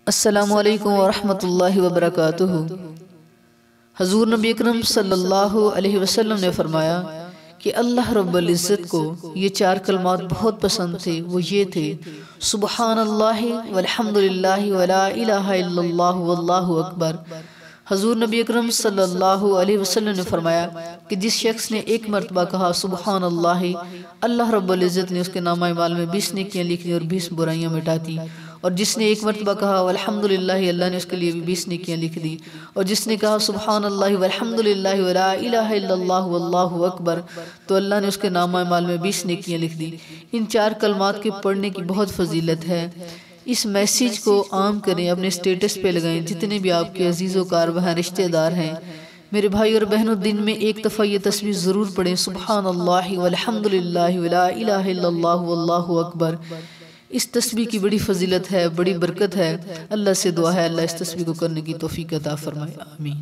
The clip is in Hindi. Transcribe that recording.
अस्सलामु अलैकुम वरहमतुल्लाहि वबरकातुहू। हजूर नबी अकरम सल्लल्लाहु अलैहि वसल्लम ने फरमाया कि अल्लाह रब्बुल इज़्ज़त को ये चार कलमात बहुत पसंद थे। वो ये थे, सुबहानल्लाहि वल्हम्दुलिल्लाहि वला इलाहा इल्लल्लाहु वल्लाहु अकबर। हजूर नबी अकरम सल्लल्लाहु अलैहि वसल्लम ने फरमाया कि जिस शख्स ने एक मरतबा कहा सुबहानल्लाहि, अल्लाह रब्बुल इज़्ज़त ने उसके नामा-ए-माल में 20 नेकियां लिख दी और 20 बुराइयां मिटा दी। और जिसने एक मरतबा कहा अल्हम्दुलिल्लाह, अल्लाह ने उसके लिए भी 20 नेकियां लिख दी। और जिसने कहा सुबहानल्लाहि वल्हम्दुलिल्लाहि वला इलाहा इल्लल्लाहु वल्लाहु अकबर, तो अल्लाह ने उसके नामा-ए-माल में 20 नेकियां लिख दी। इन चार कलमात के पढ़ने की बहुत फजीलत है। इस मैसेज को आम करें, अपने स्टेटस पे लगाएं। जितने भी आपके अजीज़ो कारवां रिश्तेदार हैं, मेरे भाई और बहनों, दिन में एक दफ़ा ये तस्बीह ज़रूर पढ़ें, सुबहानल्लाहि वल्हम्दुलिल्लाहि वला इलाहा इल्लल्लाहु वल्लाहु अकबर। इस तस्बीह की बड़ी फजीलत है, बड़ी बरकत है। अल्लाह से दुआ है अल्लाह इस तस्बीह को करने की तौफीक अता फरमाए। आमीन।